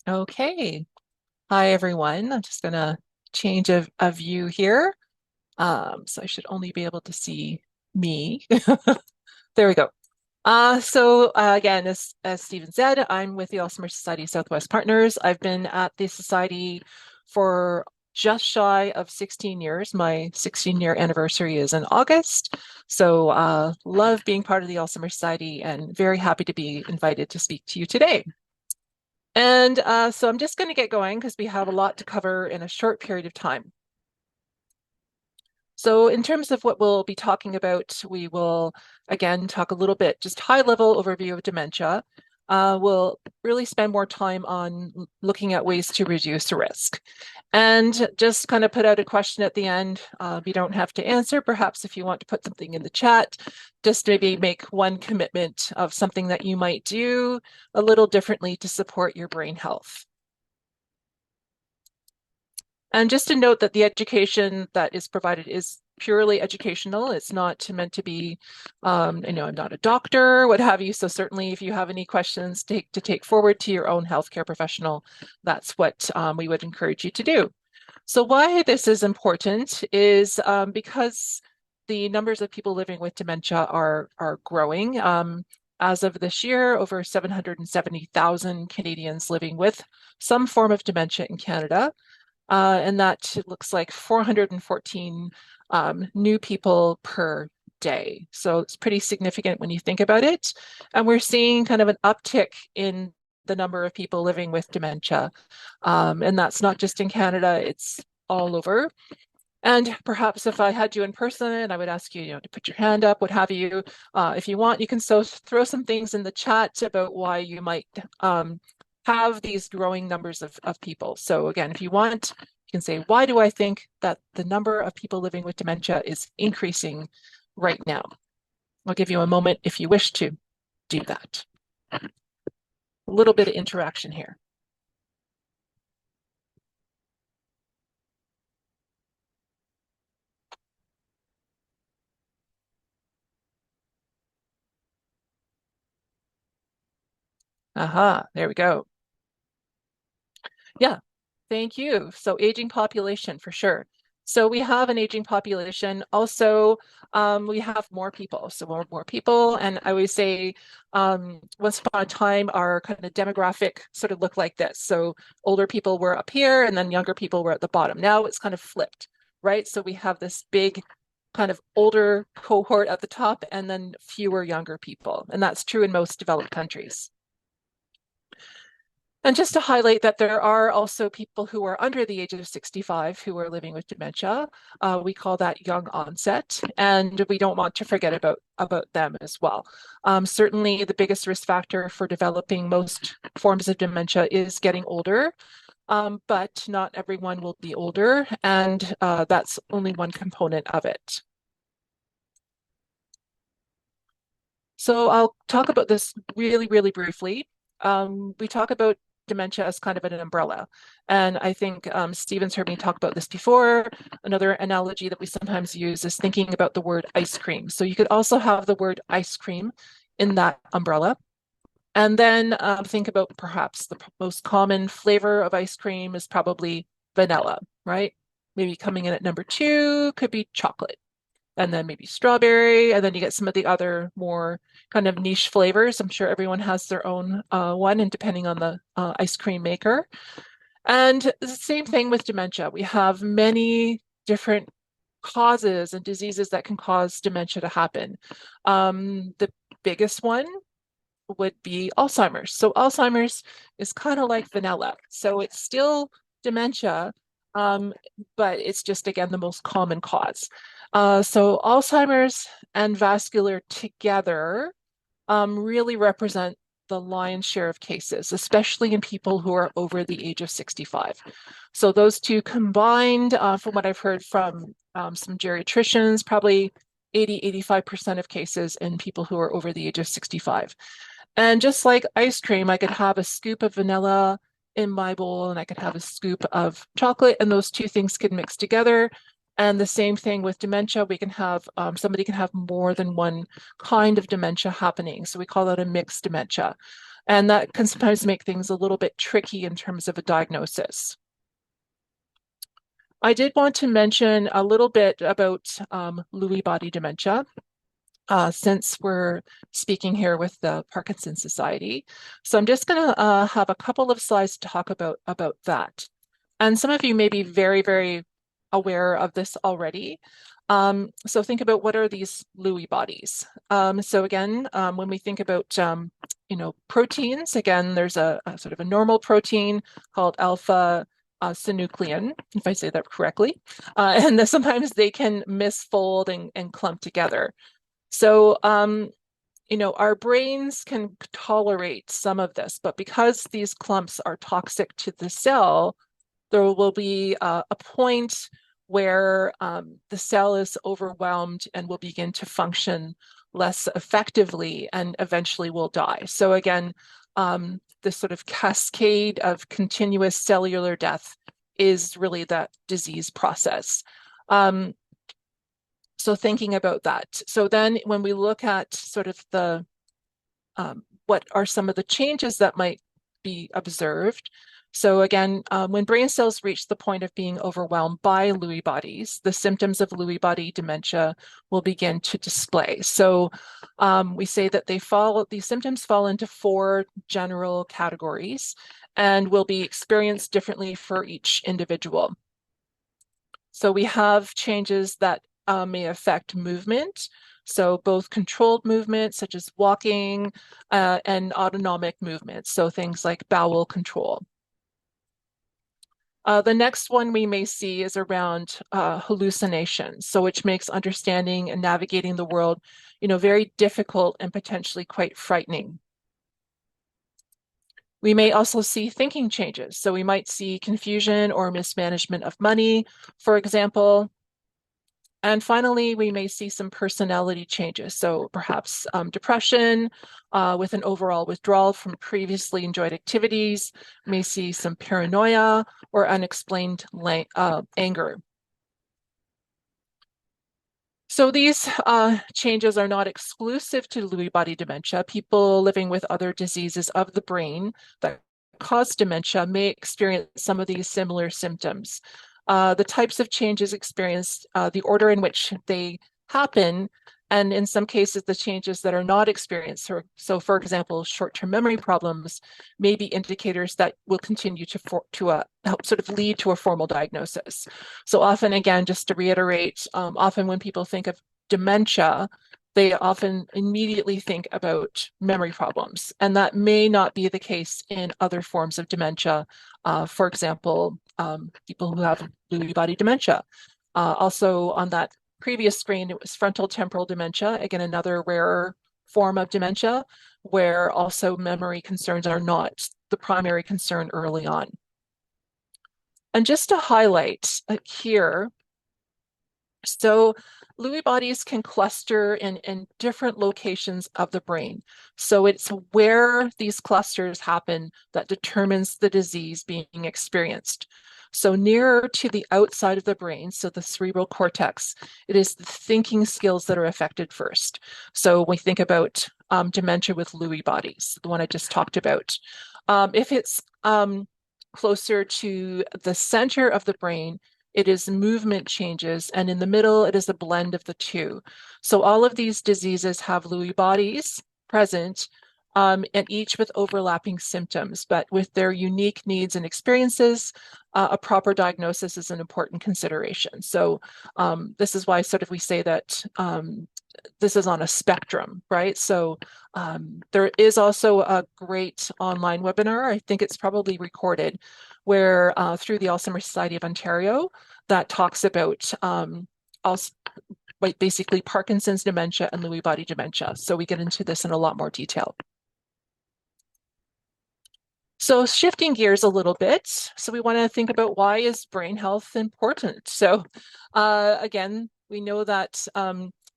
Okay. Hi, everyone. I'm just going to change a view here. So I should only be able to see me. There we go. Again, as Stephen said, I'm with the Alzheimer Society Southwest Partners. I've been at the society for just shy of 16 years. My 16-year anniversary is in August. Love being part of the Alzheimer Society and very happy to be invited to speak to you today. I'm just going to get going because we have a lot to cover in a short period of time. So in terms of what we'll be talking about, we will again talk a little bit, just high level overview of dementia. We'll really spend more time on looking at ways to reduce risk. And just kind of put out a question at the end. You don't have to answer. Perhaps if you want to put something in the chat, just maybe make one commitment of something that you might do a little differently to support your brain health. And just to note that the education that is provided is purely educational. It's not meant to be, I'm not a doctor, what have you. So certainly if you have any questions to take forward to your own healthcare professional, that's what we would encourage you to do. So why this is important is because the numbers of people living with dementia are growing. As of this year, over 770,000 Canadians living with some form of dementia in Canada. And that looks like 414 new people per day. So it's pretty significant when you think about it. And we're seeing kind of an uptick in the number of people living with dementia. And that's not just in Canada, it's all over. And perhaps if I had you in person, I would ask you, to put your hand up, what have you. If you want, you can throw some things in the chat about why you might have these growing numbers of people. So again, if you want, you can say, why do I think that the number of people living with dementia is increasing right now? I'll give you a moment if you wish to do that. A little bit of interaction here. Aha, there we go. Yeah, thank you. So aging population for sure. So we have an aging population. Also, we have more people. So more people. And I always say, once upon a time, our kind of demographic sort of looked like this. So older people were up here and then younger people were at the bottom. Now it's kind of flipped, right? So we have this big kind of older cohort at the top and then fewer younger people. And that's true in most developed countries. And just to highlight that there are also people who are under the age of 65 who are living with dementia. We call that young onset, and we don't want to forget about them as well. Certainly, the biggest risk factor for developing most forms of dementia is getting older, but not everyone will be older, and that's only one component of it. So I'll talk about this really, really briefly. We talk about dementia as kind of an umbrella. And I think Stephen's heard me talk about this before. Another analogy that we sometimes use is thinking about the word ice cream. So you could also have the word ice cream in that umbrella. And then think about perhaps the most common flavor of ice cream is probably vanilla, right? Maybe coming in at number 2 could be chocolate, and then maybe strawberry, and then you get some of the other more kind of niche flavors. I'm sure everyone has their own one, and depending on the ice cream maker. And the same thing with dementia. We have many different causes and diseases that can cause dementia to happen. The biggest one would be Alzheimer's. So Alzheimer's is kind of like vanilla. So it's still dementia, but it's just, again, the most common cause. So Alzheimer's and vascular together really represent the lion's share of cases, especially in people who are over the age of 65. So those two combined, from what I've heard from some geriatricians, probably 85% of cases in people who are over the age of 65. And just like ice cream, I could have a scoop of vanilla in my bowl and I could have a scoop of chocolate, and those two things can mix together. And the same thing with dementia, we can have, somebody can have more than one kind of dementia happening. So we call that a mixed dementia. And that can sometimes make things a little bit tricky in terms of a diagnosis. I did want to mention a little bit about Lewy body dementia, since we're speaking here with the Parkinson's Society. So I'm just going to have a couple of slides to talk about that. And some of you may be very, very aware of this already. So think about, what are these Lewy bodies? So again, when we think about proteins, again, there's a sort of a normal protein called alpha synuclein, if I say that correctly. And sometimes they can misfold and clump together. So, our brains can tolerate some of this, but because these clumps are toxic to the cell, there will be a point where the cell is overwhelmed and will begin to function less effectively and eventually will die. So again, this sort of cascade of continuous cellular death is really that disease process. So thinking about that. So then when we look at sort of the, what are some of the changes that might be observed? So again, when brain cells reach the point of being overwhelmed by Lewy bodies, the symptoms of Lewy body dementia will begin to display. So we say that these symptoms fall into 4 general categories and will be experienced differently for each individual. So we have changes that may affect movement. So both controlled movement, such as walking, and autonomic movement. So things like bowel control. The next one we may see is around hallucinations, so which makes understanding and navigating the world, very difficult and potentially quite frightening. We may also see thinking changes. So we might see confusion or mismanagement of money, for example. And finally, we may see some personality changes. So perhaps depression with an overall withdrawal from previously enjoyed activities, may see some paranoia or unexplained anger. So these changes are not exclusive to Lewy body dementia. People living with other diseases of the brain that cause dementia may experience some of these similar symptoms. The types of changes experienced, the order in which they happen, and in some cases, the changes that are not experienced. So for example, short-term memory problems may be indicators that will continue to help sort of lead to a formal diagnosis. So often, again, just to reiterate, often when people think of dementia, they often immediately think about memory problems, and that may not be the case in other forms of dementia. For example, people who have Lewy body dementia. Also on that previous screen, it was frontal temporal dementia, again, another rare form of dementia, where also memory concerns are not the primary concern early on. And just to highlight here, so Lewy bodies can cluster in different locations of the brain. So it's where these clusters happen that determines the disease being experienced. So nearer to the outside of the brain, so the cerebral cortex, it is the thinking skills that are affected first. So when we think about dementia with Lewy bodies, the one I just talked about. If it's closer to the center of the brain, it is movement changes, and in the middle, it is a blend of the two. So all of these diseases have Lewy bodies present, and each with overlapping symptoms, but with their unique needs and experiences, a proper diagnosis is an important consideration. So this is why sort of we say that this is on a spectrum, right? So there is also a great online webinar, I think it's probably recorded, where through the Alzheimer Society of Ontario, that talks about basically Parkinson's dementia and Lewy body dementia. So we get into this in a lot more detail. So shifting gears a little bit, so we want to think about, why is brain health important? So again, we know that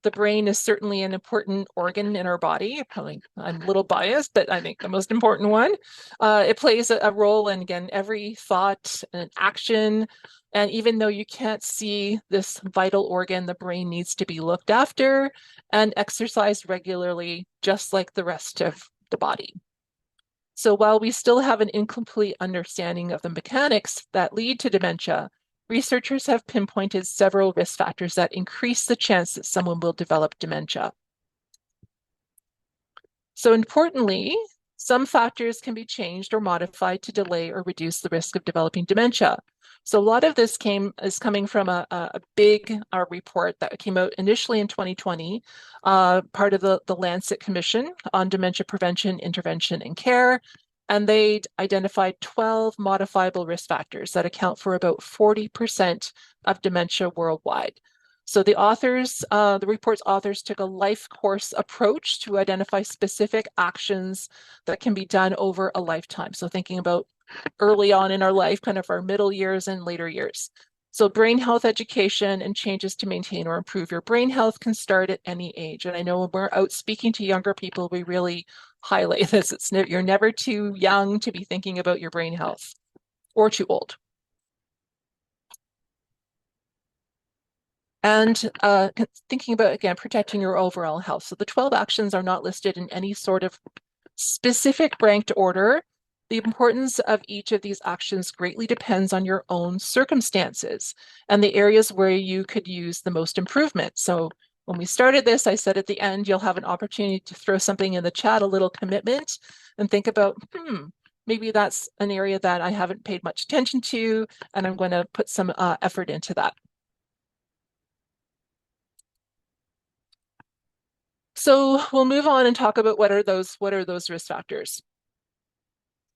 the brain is certainly an important organ in our body. Probably I'm a little biased, but I think the most important one. It plays a role in, again, every thought and action. And even though you can't see this vital organ, the brain needs to be looked after and exercised regularly, just like the rest of the body. So while we still have an incomplete understanding of the mechanics that lead to dementia, researchers have pinpointed several risk factors that increase the chance that someone will develop dementia. So importantly, some factors can be changed or modified to delay or reduce the risk of developing dementia. So a lot of this is coming from a big report that came out initially in 2020, part of the Lancet Commission on Dementia Prevention, Intervention, and Care. And they identified 12 modifiable risk factors that account for about 40% of dementia worldwide. So the report's authors took a life course approach to identify specific actions that can be done over a lifetime. So thinking about early on in our life, kind of our middle years and later years. So brain health education and changes to maintain or improve your brain health can start at any age. And I know when we're out speaking to younger people, we really highlight this. You're never too young to be thinking about your brain health or too old. And thinking about, again, protecting your overall health. So the 12 actions are not listed in any sort of specific ranked order. The importance of each of these actions greatly depends on your own circumstances and the areas where you could use the most improvement. So when we started this, I said at the end, you'll have an opportunity to throw something in the chat, a little commitment, and think about, maybe that's an area that I haven't paid much attention to, and I'm going to put some effort into that. So we'll move on and talk about what are those risk factors.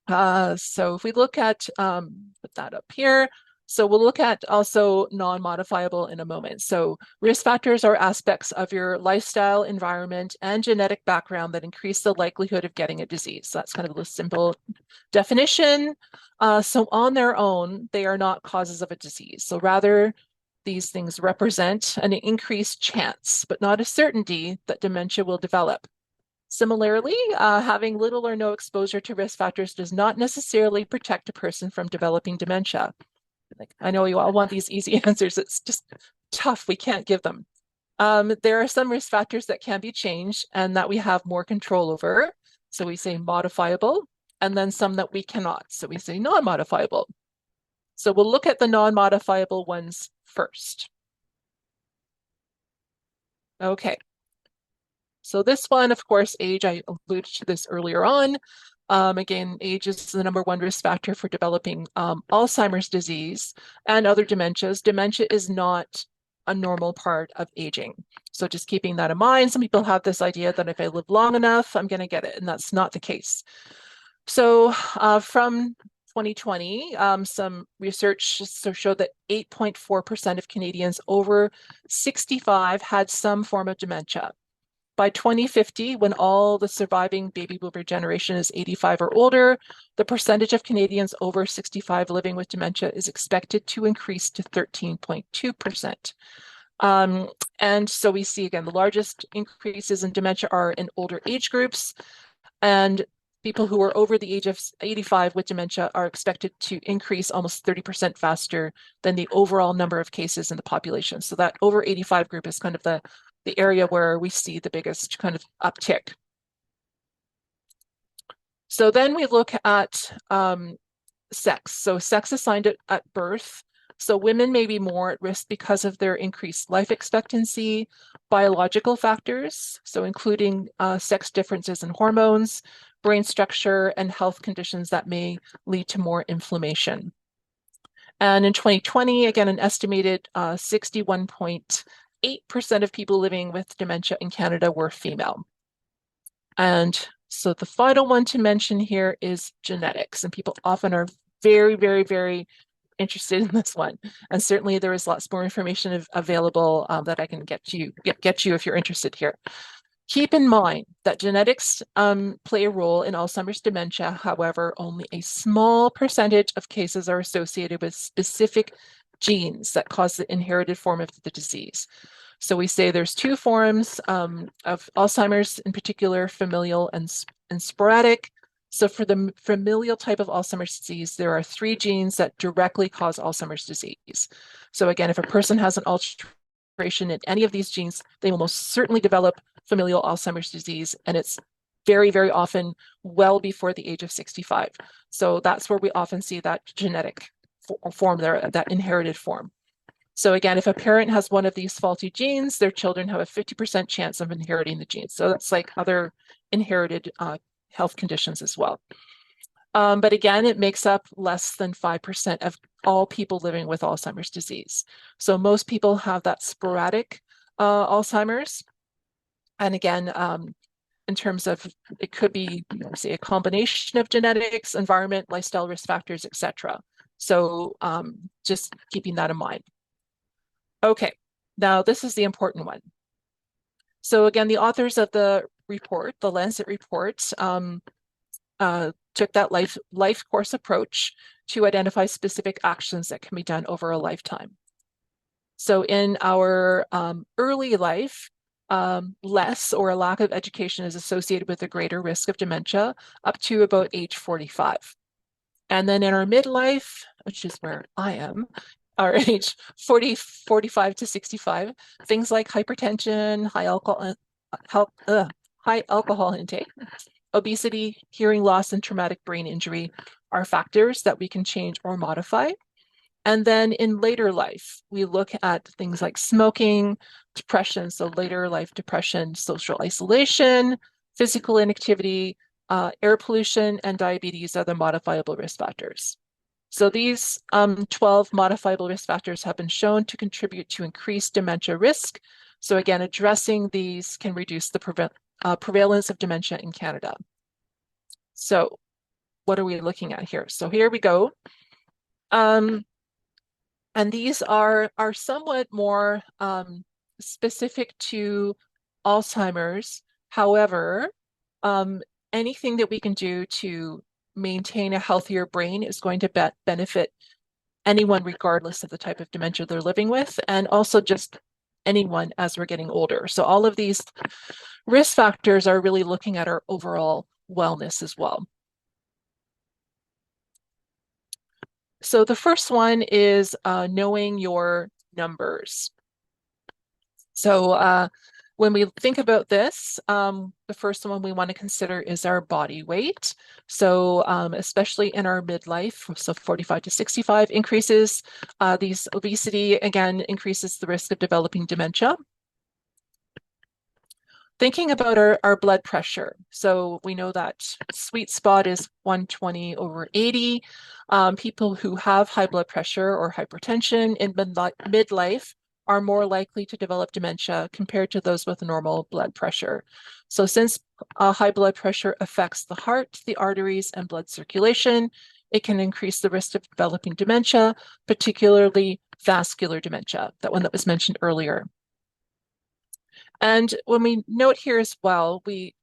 So if we look at, put that up here. So we'll look at also non-modifiable in a moment. So risk factors are aspects of your lifestyle, environment, and genetic background that increase the likelihood of getting a disease. So that's kind of a simple definition. So on their own, they are not causes of a disease. So rather, these things represent an increased chance, but not a certainty that dementia will develop. Similarly, having little or no exposure to risk factors does not necessarily protect a person from developing dementia. Like, I know you all want these easy answers. It's just tough. We can't give them. There are some risk factors that can be changed and that we have more control over. So we say modifiable, and then some that we cannot. So we say non-modifiable. So we'll look at the non-modifiable ones first. Okay. So this one, of course, age, I alluded to this earlier on. Again, age is the number one risk factor for developing Alzheimer's disease and other dementias. Dementia is not a normal part of aging. So just keeping that in mind, some people have this idea that if I live long enough, I'm going to get it, and that's not the case. So from 2020, some research showed that 8.4% of Canadians over 65 had some form of dementia. By 2050, when all the surviving baby boomer generation is 85 or older, the percentage of Canadians over 65 living with dementia is expected to increase to 13.2%. And so we see, again, the largest increases in dementia are in older age groups, and people who are over the age of 85 with dementia are expected to increase almost 30% faster than the overall number of cases in the population. So that over 85 group is kind of the area where we see the biggest kind of uptick. So then we look at sex. So sex assigned at birth. So women may be more at risk because of their increased life expectancy, biological factors, so including sex differences in hormones, brain structure, and health conditions that may lead to more inflammation. And in 2020, again, an estimated 61.8% of people living with dementia in Canada were female. And so the final one to mention here is genetics. And people often are very, very, very interested in this one. And certainly there is lots more information available that I can get you if you're interested here. Keep in mind that genetics play a role in Alzheimer's dementia. However, only a small percentage of cases are associated with specific genes that cause the inherited form of the disease. So we say there's two forms of Alzheimer's, in particular, familial and sporadic. So for the familial type of Alzheimer's disease, there are 3 genes that directly cause Alzheimer's disease. So again, if a person has an alteration in any of these genes, they will most certainly develop familial Alzheimer's disease, and it's very, very often well before the age of 65. So that's where we often see that genetic form there, that inherited form. So again, if a parent has one of these faulty genes, their children have a 50% chance of inheriting the genes. So that's like other inherited health conditions as well. But again, it makes up less than 5% of all people living with Alzheimer's disease. So most people have that sporadic Alzheimer's. And again, in terms of, it could be, say, a combination of genetics, environment, lifestyle risk factors, etc. So just keeping that in mind. Okay, now this is the important one. So again, the authors of the report, the Lancet report, took that life course approach to identify specific actions that can be done over a lifetime. So in our early life, less or a lack of education is associated with a greater risk of dementia up to about age 45. And then in our midlife, which is where I am, our age 45 to 65, things like hypertension, high alcohol intake, obesity, hearing loss, and traumatic brain injury are factors that we can change or modify. And then in later life, we look at things like smoking, depression, so later life depression, social isolation, physical inactivity, air pollution, and diabetes are the modifiable risk factors. So these 12 modifiable risk factors have been shown to contribute to increased dementia risk. So again, addressing these can reduce the prevalence of dementia in Canada. So what are we looking at here? So here we go. And these are somewhat more specific to Alzheimer's. However, anything that we can do to maintain a healthier brain is going to benefit anyone regardless of the type of dementia they're living with, and also just anyone as we're getting older. So all of these risk factors are really looking at our overall wellness as well. So the first one is knowing your numbers. So when we think about this, the first one we want to consider is our body weight. So especially in our midlife, so 45 to 65 increases, these obesity, again, increases the risk of developing dementia. Thinking about our blood pressure. So we know that sweet spot is 120/80. People who have high blood pressure or hypertension in midlife are more likely to develop dementia compared to those with normal blood pressure. So since high blood pressure affects the heart, the arteries, and blood circulation, it can increase the risk of developing dementia, particularly vascular dementia, that one that was mentioned earlier. And when we note here as well, we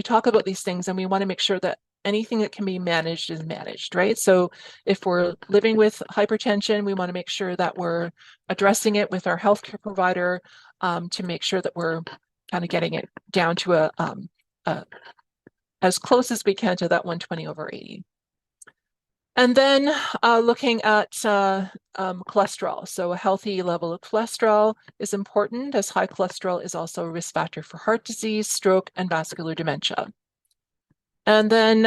talk about these things and we want to make sure that anything that can be managed is managed, right? So if we're living with hypertension, we want to make sure that we're addressing it with our healthcare provider to make sure that we're kind of getting it down to as close as we can to that 120/80. And then looking at cholesterol. So a healthy level of cholesterol is important, as high cholesterol is also a risk factor for heart disease, stroke, and vascular dementia. And then,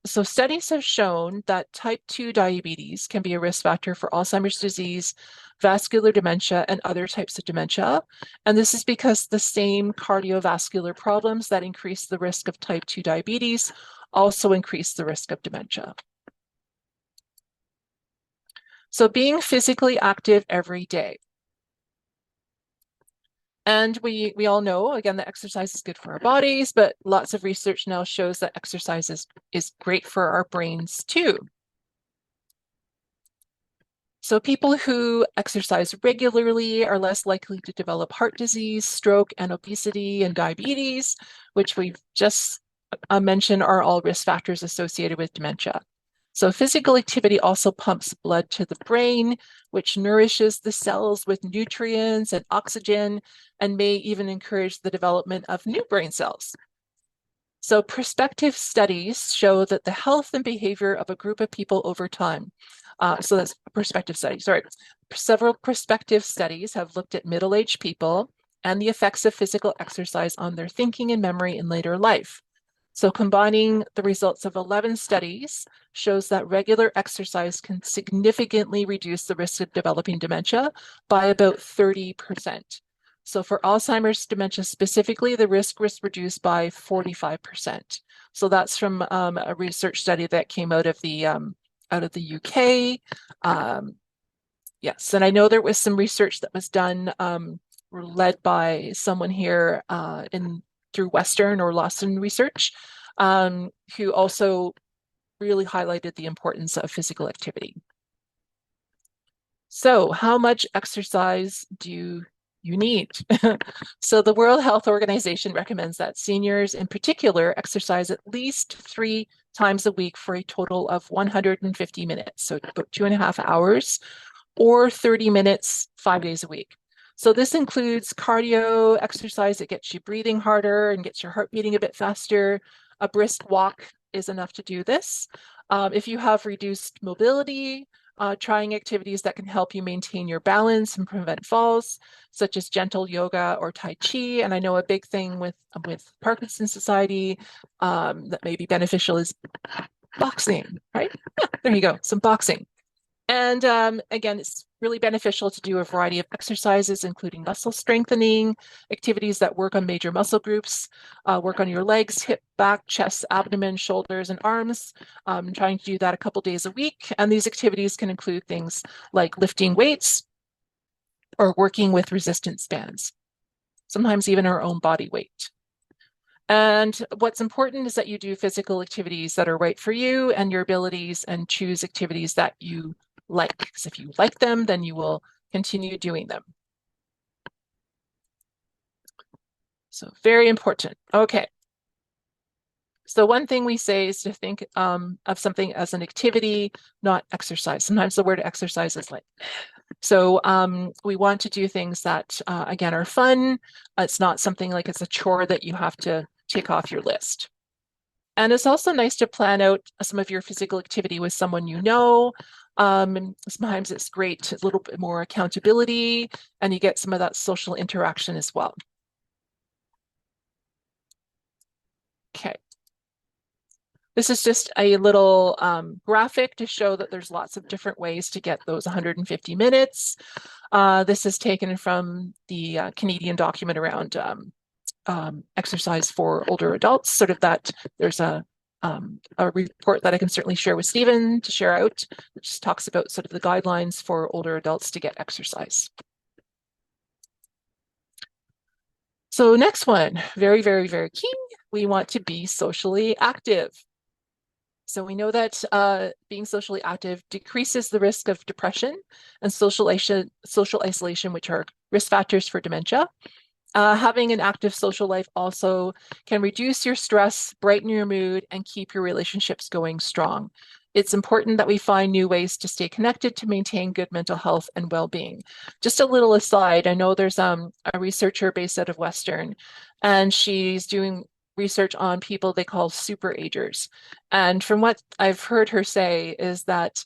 so studies have shown that type 2 diabetes can be a risk factor for Alzheimer's disease, vascular dementia, and other types of dementia. And this is because the same cardiovascular problems that increase the risk of type 2 diabetes also increase the risk of dementia. So being physically active every day. And we all know, again, that exercise is good for our bodies, but lots of research now shows that exercise is great for our brains too. So people who exercise regularly are less likely to develop heart disease, stroke, and obesity and diabetes, which we've just mentioned are all risk factors associated with dementia. So physical activity also pumps blood to the brain, which nourishes the cells with nutrients and oxygen, and may even encourage the development of new brain cells. So prospective studies show that the health and behavior of a group of people over time. So that's a prospective study, sorry. Several prospective studies have looked at middle-aged people and the effects of physical exercise on their thinking and memory in later life. So combining the results of 11 studies shows that regular exercise can significantly reduce the risk of developing dementia by about 30%. So for Alzheimer's dementia specifically, the risk was reduced by 45%. So that's from a research study that came out of the UK. Yes, and I know there was some research that was done led by someone here in through Western or Lawson Research, who also really highlighted the importance of physical activity. So, how much exercise do you need? So, the World Health Organization recommends that seniors in particular exercise at least 3 times a week for a total of 150 minutes, so about 2.5 hours, or 30 minutes, 5 days a week. So this includes cardio exercise that gets you breathing harder and gets your heart beating a bit faster. A brisk walk is enough to do this. If you have reduced mobility, trying activities that can help you maintain your balance and prevent falls, such as gentle yoga or Tai Chi. And I know a big thing with Parkinson's Society that may be beneficial is boxing, right? There you go, some boxing. And again, it's really beneficial to do a variety of exercises, including muscle strengthening, activities that work on major muscle groups, work on your legs, hip, back, chest, abdomen, shoulders, and arms. Trying to do that a couple days a week. And these activities can include things like lifting weights or working with resistance bands, sometimes even our own body weight. And what's important is that you do physical activities that are right for you and your abilities, and choose activities that you like. Because if you like them, then you will continue doing them. So very important. Okay. So one thing we say is to think of something as an activity, not exercise. Sometimes the word exercise is like, so we want to do things that, again, are fun. It's not something like it's a chore that you have to tick off your list. And it's also nice to plan out some of your physical activity with someone you know. And sometimes it's great, a little bit more accountability, and you get some of that social interaction as well. Okay. This is just a little graphic to show that there's lots of different ways to get those 150 minutes. This is taken from the Canadian document around exercise for older adults, sort of that there's a report that I can certainly share with Stephen to share out, which talks about sort of the guidelines for older adults to get exercise. So next one, very, very, very key. We want to be socially active. So we know that being socially active decreases the risk of depression and social isolation, which are risk factors for dementia. Having an active social life also can reduce your stress, brighten your mood, and keep your relationships going strong. It's important that we find new ways to stay connected to maintain good mental health and well-being. Just a little aside, I know there's a researcher based out of Western, and she's doing research on people they call super agers. And from what I've heard her say is that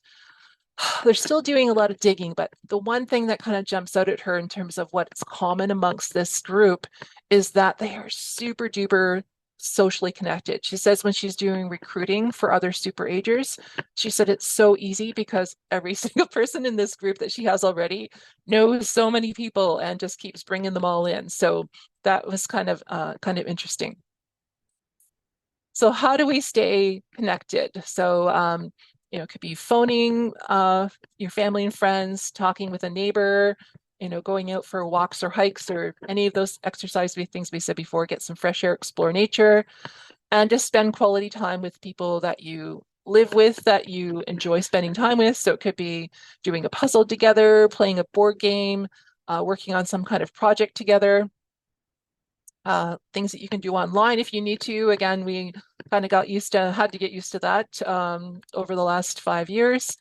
they're still doing a lot of digging, but the one thing that kind of jumps out at her in terms of what's common amongst this group is that they are super duper socially connected. She says when she's doing recruiting for other super agers, she said it's so easy because every single person in this group that she has already knows so many people and just keeps bringing them all in. So that was kind of interesting. So how do we stay connected? So it could be phoning your family and friends, talking with a neighbor, going out for walks or hikes or any of those exercise things we said before, get some fresh air, explore nature, and just spend quality time with people that you live with, that you enjoy spending time with. So it could be doing a puzzle together, playing a board game, working on some kind of project together. Things that you can do online if you need to. Again, we kind of had to get used to that over the last 5 years.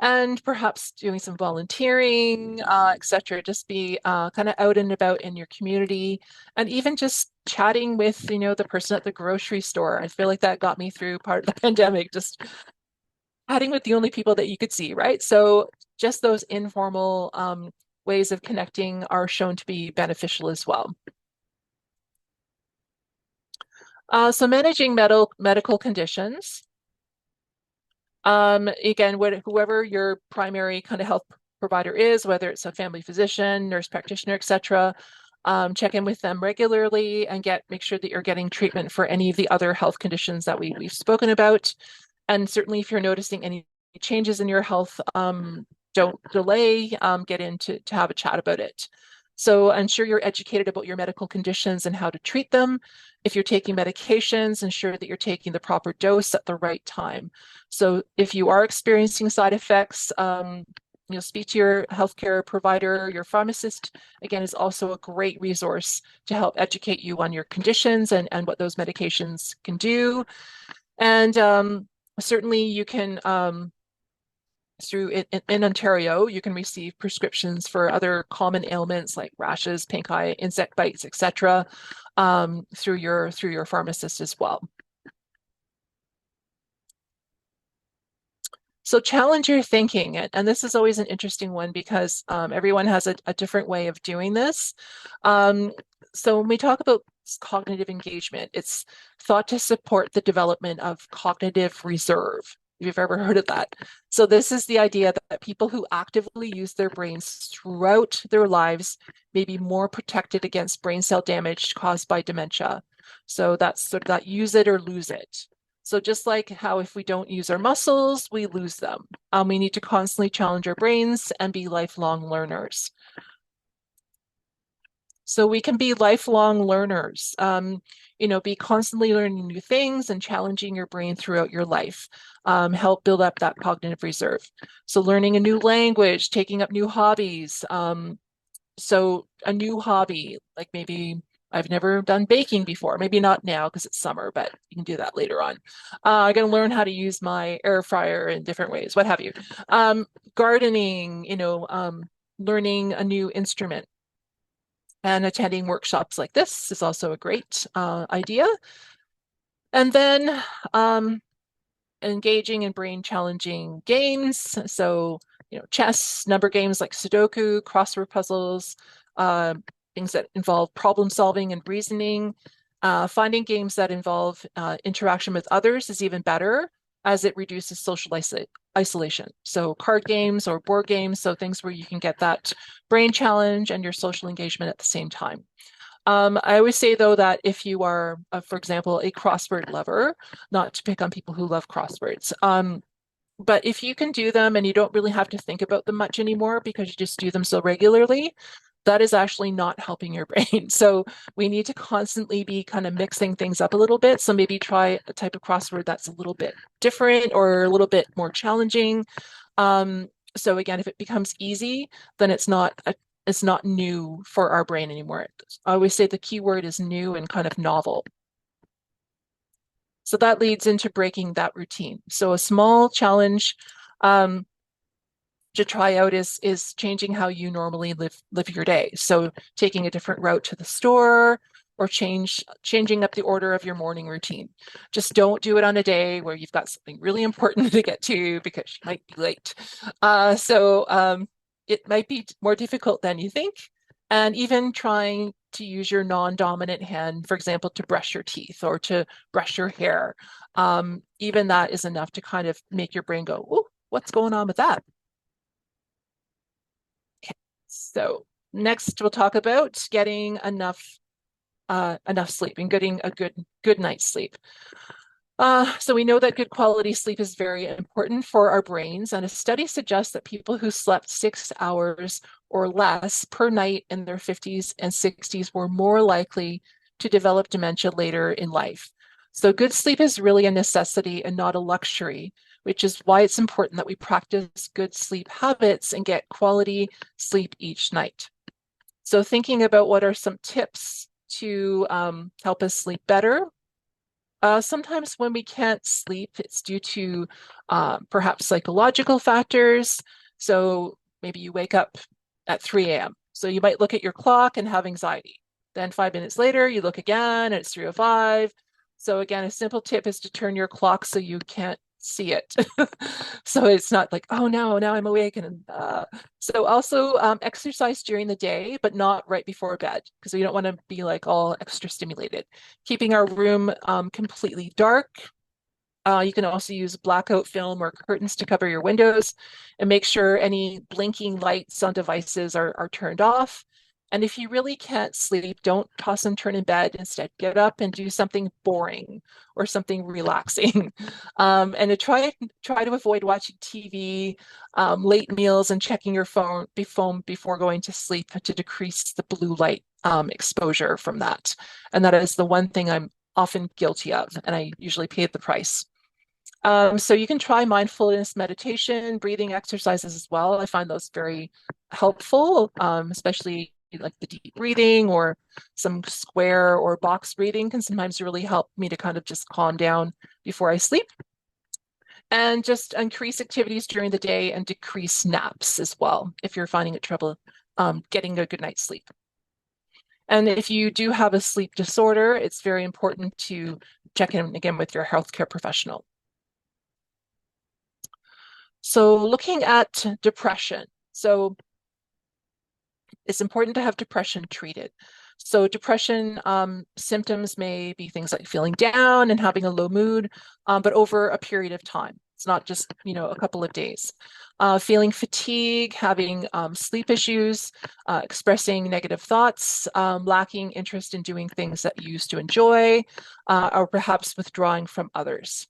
And perhaps doing some volunteering, etc. Just be kind of out and about in your community, and even just chatting with, the person at the grocery store. I feel like that got me through part of the pandemic, just chatting with the only people that you could see, right? So just those informal ways of connecting are shown to be beneficial as well. So managing medical conditions. Again, whoever your primary kind of health provider is, whether it's a family physician, nurse practitioner, etc., check in with them regularly and make sure that you're getting treatment for any of the other health conditions that we've spoken about. And certainly if you're noticing any changes in your health, don't delay, get in to have a chat about it. So ensure you're educated about your medical conditions and how to treat them. If you're taking medications, ensure that you're taking the proper dose at the right time. So if you are experiencing side effects, speak to your healthcare provider. Your pharmacist, again, is also a great resource to help educate you on your conditions and what those medications can do. And certainly you can, in Ontario, you can receive prescriptions for other common ailments like rashes, pink eye, insect bites, etc., through your pharmacist as well. So challenge your thinking, and this is always an interesting one because everyone has a different way of doing this. So when we talk about cognitive engagement, it's thought to support the development of cognitive reserve, if you've ever heard of that. So this is the idea that people who actively use their brains throughout their lives may be more protected against brain cell damage caused by dementia. So that's sort of that use it or lose it. So just like how if we don't use our muscles, we lose them. We need to constantly challenge our brains and be lifelong learners. So we can be lifelong learners, be constantly learning new things and challenging your brain throughout your life. Help build up that cognitive reserve. So learning a new language, taking up new hobbies. So a new hobby, like maybe I've never done baking before, maybe not now because it's summer, but you can do that later on. I'm going to learn how to use my air fryer in different ways, what have you. Gardening, learning a new instrument. And attending workshops like this is also a great idea. And then engaging in brain challenging games. So, chess, number games like Sudoku, crossword puzzles, things that involve problem solving and reasoning. Finding games that involve interaction with others is even better as it reduces social isolation. So card games or board games, so things where you can get that brain challenge and your social engagement at the same time. I always say, though, that if you are, for example, a crossword lover, not to pick on people who love crosswords, but if you can do them and you don't really have to think about them much anymore because you just do them so regularly, that is actually not helping your brain. So we need to constantly be kind of mixing things up a little bit. So maybe try a type of crossword that's a little bit different or a little bit more challenging. So again, if it becomes easy, then it's not new for our brain anymore. I always say the key word is new and kind of novel. So that leads into breaking that routine. So a small challenge to try out is changing how you normally live your day. So taking a different route to the store or changing up the order of your morning routine. Just don't do it on a day where you've got something really important to get to because you might be late. It might be more difficult than you think. And even trying to use your non-dominant hand, for example, to brush your teeth or to brush your hair. Even that is enough to kind of make your brain go, oh, what's going on with that? So next we'll talk about getting enough sleep and getting a good night's sleep. So we know that good quality sleep is very important for our brains, and a study suggests that people who slept 6 hours or less per night in their 50s and 60s were more likely to develop dementia later in life. So good sleep is really a necessity and not a luxury, which is why it's important that we practice good sleep habits and get quality sleep each night. So thinking about what are some tips to help us sleep better. Sometimes when we can't sleep, it's due to perhaps psychological factors. So maybe you wake up at 3 a.m. So you might look at your clock and have anxiety. Then 5 minutes later, you look again and it's 3:05. So again, a simple tip is to turn your clock so you can't see it. So it's not like, oh no, now I'm awake. So also exercise during the day, but not right before bed, because we don't want to be like all extra stimulated. Keeping our room completely dark. You can also use blackout film or curtains to cover your windows and make sure any blinking lights on devices are turned off. And if you really can't sleep, don't toss and turn in bed. Instead, get up and do something boring or something relaxing. And to try to avoid watching TV, late meals, and checking your phone before going to sleep to decrease the blue light exposure from that. And that is the one thing I'm often guilty of, and I usually pay the price. So you can try mindfulness meditation, breathing exercises as well. I find those very helpful, especially like the deep breathing or some square or box breathing can sometimes really help me to kind of just calm down before I sleep. And just increase activities during the day and decrease naps as well if you're finding it trouble getting a good night's sleep. And if you do have a sleep disorder, it's very important to check in again with your healthcare professional. So looking at depression. So it's important to have depression treated. So depression symptoms may be things like feeling down and having a low mood, but over a period of time. It's not just, a couple of days. Feeling fatigue, having sleep issues, expressing negative thoughts, lacking interest in doing things that you used to enjoy, or perhaps withdrawing from others.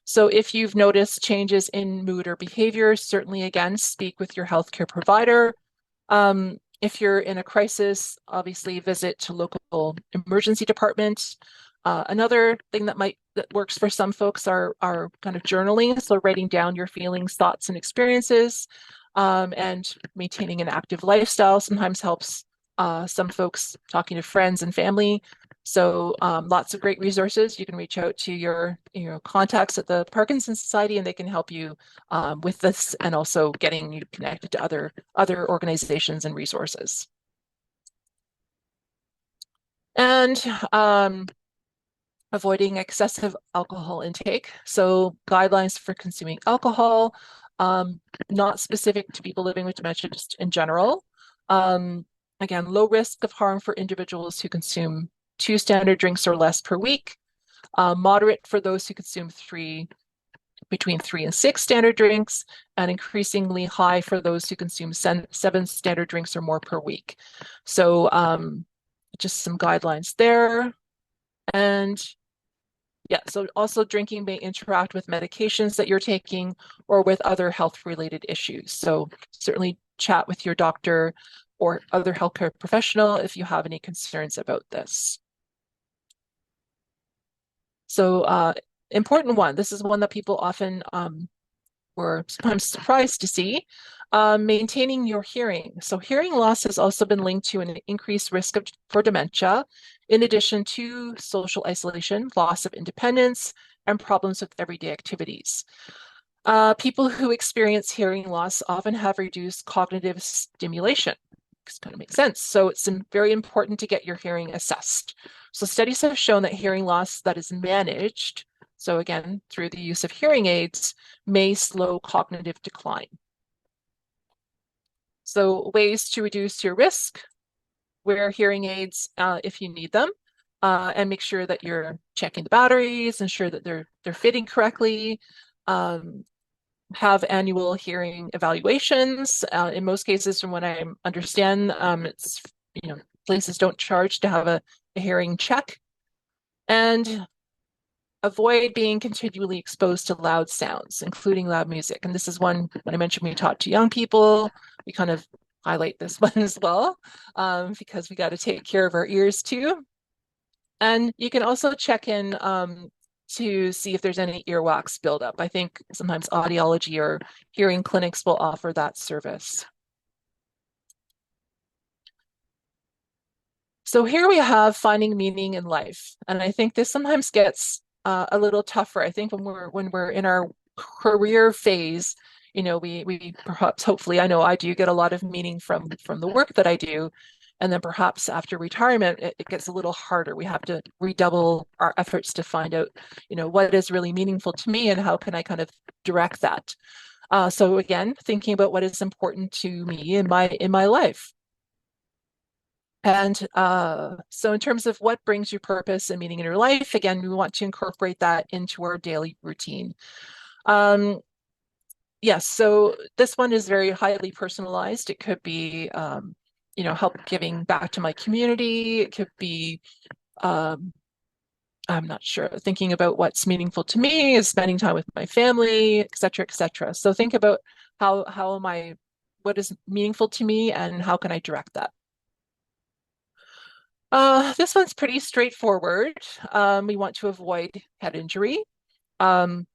So if you've noticed changes in mood or behavior, certainly again, speak with your healthcare provider. If you're in a crisis, obviously visit to local emergency department. Another thing that works for some folks are kind of journaling, so writing down your feelings, thoughts, and experiences, and maintaining an active lifestyle sometimes helps some folks talking to friends and family. So lots of great resources. You can reach out to your contacts at the Parkinson's Society, and they can help you with this, and also getting you connected to other organizations and resources. And avoiding excessive alcohol intake. So guidelines for consuming alcohol, not specific to people living with dementia, just in general. Again, low risk of harm for individuals who consume 2 standard drinks or less per week. Moderate for those who consume between 3 and 6 standard drinks, and increasingly high for those who consume 7 standard drinks or more per week. So just some guidelines there. And yeah, so also drinking may interact with medications that you're taking or with other health-related issues. So certainly chat with your doctor or other healthcare professional if you have any concerns about this. So important one, this is one that people often were sometimes surprised to see, maintaining your hearing. So hearing loss has also been linked to an increased risk for dementia, in addition to social isolation, loss of independence, and problems with everyday activities. People who experience hearing loss often have reduced cognitive stimulation. This kind of makes sense. So it's very important to get your hearing assessed. So studies have shown that hearing loss that is managed, so again, through the use of hearing aids, may slow cognitive decline. So ways to reduce your risk: wear hearing aids if you need them, and make sure that you're checking the batteries, ensure that they're fitting correctly. Have annual hearing evaluations. In most cases, from what I understand, it's places don't charge to have a hearing check. And avoid being continually exposed to loud sounds, including loud music. And this is one, when I mentioned we talk to young people, we kind of highlight this one as well, because we got to take care of our ears too. And you can also check in to see if there's any earwax buildup. I think sometimes audiology or hearing clinics will offer that service. So here we have finding meaning in life. And I think this sometimes gets a little tougher. I think when we're in our career phase, we perhaps, hopefully, I know I do get a lot of meaning from the work that I do, And then perhaps after retirement, it gets a little harder. We have to redouble our efforts to find out, what is really meaningful to me and how can I kind of direct that. So again, thinking about what is important to me in my life. And so in terms of what brings you purpose and meaning in your life, again, we want to incorporate that into our daily routine. Yes, so this one is very highly personalized. It could be, help giving back to my community. It could be, um, I'm not sure, thinking about what's meaningful to me is spending time with my family, et cetera, et cetera. So think about how am I, what is meaningful to me and how can I direct that? This one's pretty straightforward. We want to avoid head injury. Um,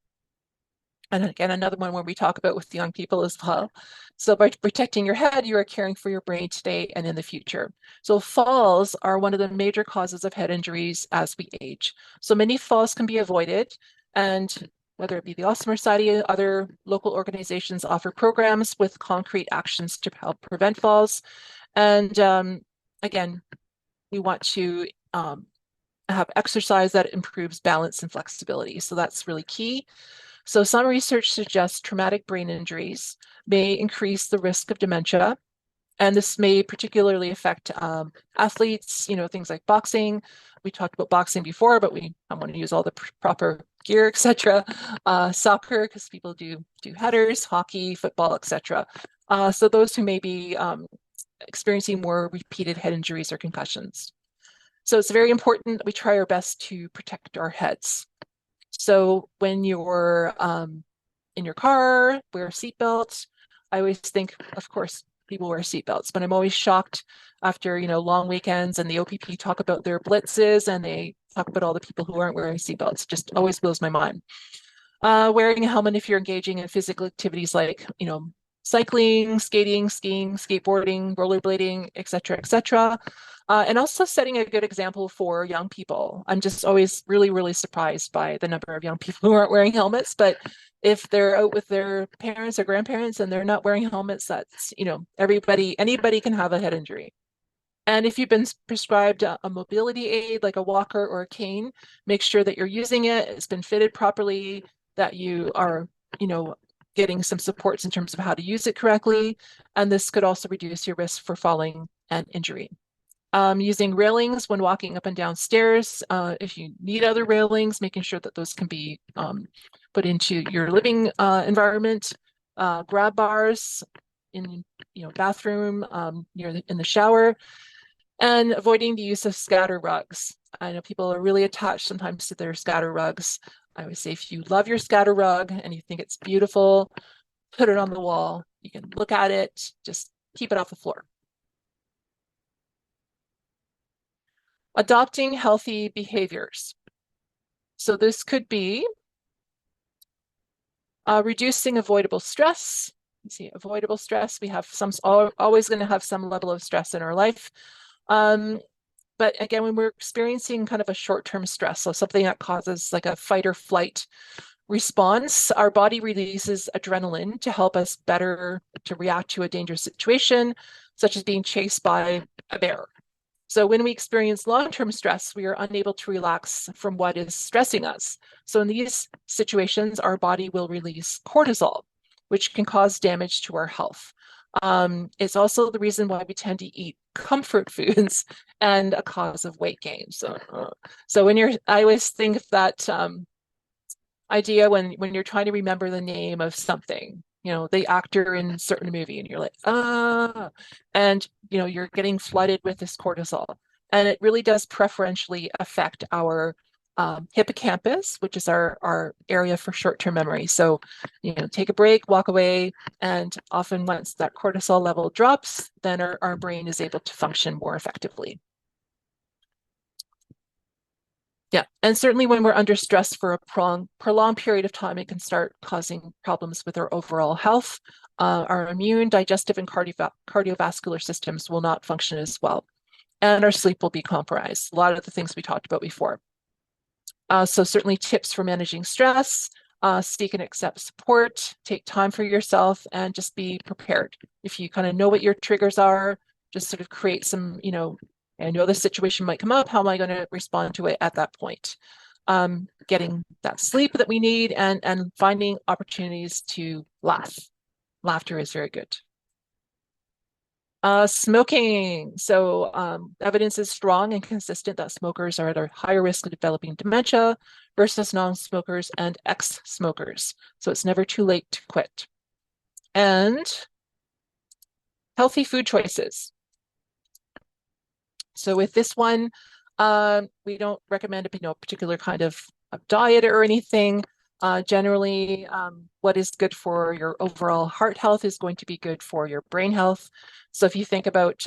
and again, another one where we talk about with young people as well. So by protecting your head, you are caring for your brain today and in the future. So falls are one of the major causes of head injuries as we age. So many falls can be avoided, and whether it be the Alzheimer Society, other local organizations offer programs with concrete actions to help prevent falls. And again, we want to have exercise that improves balance and flexibility. So that's really key. So some research suggests traumatic brain injuries may increase the risk of dementia, and this may particularly affect athletes, things like boxing. We talked about boxing before, but we want to use all the proper gear, etc. Soccer, because people do headers, hockey, football, etc. So those who may be experiencing more repeated head injuries or concussions. So it's very important that we try our best to protect our heads. So when you're in your car, wear a seatbelt. I always think, of course, people wear seatbelts, but I'm always shocked after, long weekends and the OPP talk about their blitzes and they talk about all the people who aren't wearing seatbelts. Just always blows my mind. Wearing a helmet if you're engaging in physical activities like, cycling, skating, skiing, skateboarding, rollerblading, et cetera, et cetera. And also setting a good example for young people. I'm just always really, really surprised by the number of young people who aren't wearing helmets. But if they're out with their parents or grandparents and they're not wearing helmets, that's, anybody can have a head injury. And if you've been prescribed a mobility aid like a walker or a cane, make sure that you're using it, it's been fitted properly, that you are, getting some supports in terms of how to use it correctly. And this could also reduce your risk for falling and injury. Using railings when walking up and down stairs. If you need other railings, making sure that those can be put into your living environment. Grab bars in bathroom, in the shower, and avoiding the use of scatter rugs. I know people are really attached sometimes to their scatter rugs. I always say if you love your scatter rug and you think it's beautiful, put it on the wall. You can look at it, just keep it off the floor. Adopting healthy behaviors. So this could be reducing avoidable stress. You see, avoidable stress, we have always going to have some level of stress in our life. But again, when we're experiencing kind of a short-term stress, so something that causes like a fight or flight response, our body releases adrenaline to help us better to react to a dangerous situation, such as being chased by a bear. So when we experience long-term stress, we are unable to relax from what is stressing us. So in these situations, our body will release cortisol, which can cause damage to our health. It's also the reason why we tend to eat comfort foods and a cause of weight gain. So I always think of that idea when you're trying to remember the name of something, the actor in a certain movie, and you're like, and you're getting flooded with this cortisol, and it really does preferentially affect our hippocampus, which is our area for short-term memory. So, take a break, walk away, and often once that cortisol level drops, then our brain is able to function more effectively. Yeah, and certainly when we're under stress for a prolonged period of time, it can start causing problems with our overall health. Our immune, digestive, and cardiovascular systems will not function as well, and our sleep will be compromised. A lot of the things we talked about before. So certainly tips for managing stress, seek and accept support, take time for yourself, and just be prepared. If you kind of know what your triggers are, just sort of create some, I know this situation might come up. How am I going to respond to it at that point? Getting that sleep that we need and finding opportunities to laugh. Laughter is very good. Smoking. So evidence is strong and consistent that smokers are at a higher risk of developing dementia versus non-smokers and ex-smokers. So it's never too late to quit. And healthy food choices. So with this one, we don't recommend a particular kind of diet or anything. Generally, what is good for your overall heart health is going to be good for your brain health. So if you think about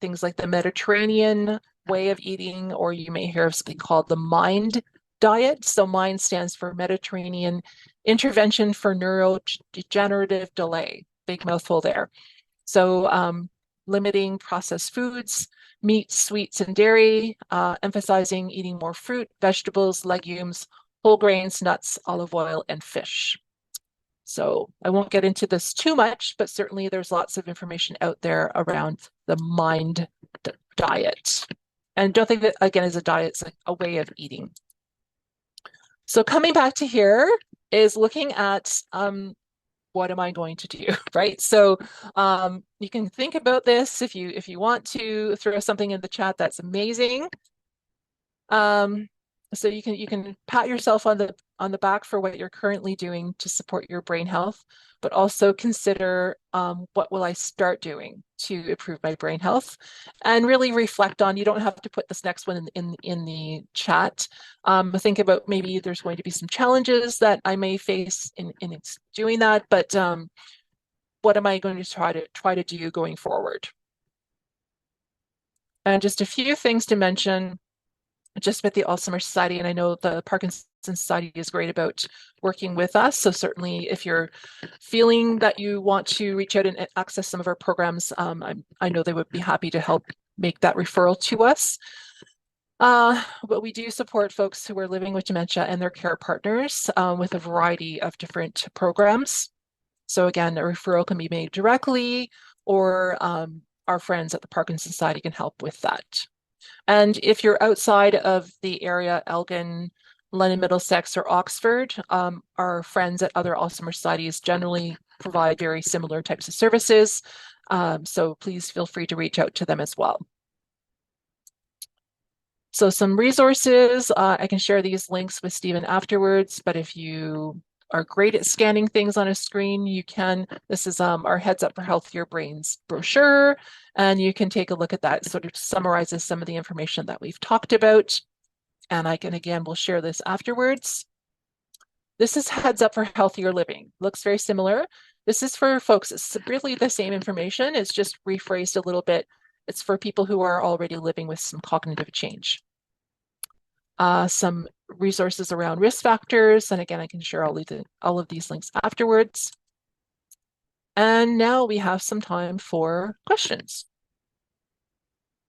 things like the Mediterranean way of eating, or you may hear of something called the MIND diet. So MIND stands for Mediterranean Intervention for Neurodegenerative Delay. Big mouthful there. So limiting processed foods, meat, sweets, and dairy, emphasizing eating more fruit, vegetables, legumes, whole grains, nuts, olive oil, and fish. So I won't get into this too much, but certainly there's lots of information out there around the MIND diet. And don't think that, again, as a diet, it's like a way of eating. So coming back to here is looking at what am I going to do, right? So you can think about this if you want to throw something in the chat. That's amazing. So you can pat yourself on the back for what you're currently doing to support your brain health, but also consider what will I start doing to improve my brain health, and really reflect on. You don't have to put this next one in the chat. Think about maybe there's going to be some challenges that I may face in doing that, but what am I going to try to do going forward? And just a few things to mention. Just with the Alzheimer Society, and I know the Parkinson's Society is great about working with us. So certainly if you're feeling that you want to reach out and access some of our programs, I know they would be happy to help make that referral to us. But we do support folks who are living with dementia and their care partners with a variety of different programs. So again, a referral can be made directly, or our friends at the Parkinson's Society can help with that. And if you're outside of the area, Elgin, London, Middlesex, or Oxford, our friends at other Alzheimer societies generally provide very similar types of services. So please feel free to reach out to them as well. So some resources, I can share these links with Stephen afterwards, but if you are great at scanning things on a screen, you can. This is our Heads Up for Healthier Brains brochure, and you can take a look at that. It sort of summarizes some of the information that we've talked about. And we'll share this afterwards. This is Heads Up for Healthier Living. Looks very similar. This is for folks, it's really the same information. It's just rephrased a little bit. It's for people who are already living with some cognitive change. Some resources around risk factors. And again, I can share all of these links afterwards. And now we have some time for questions.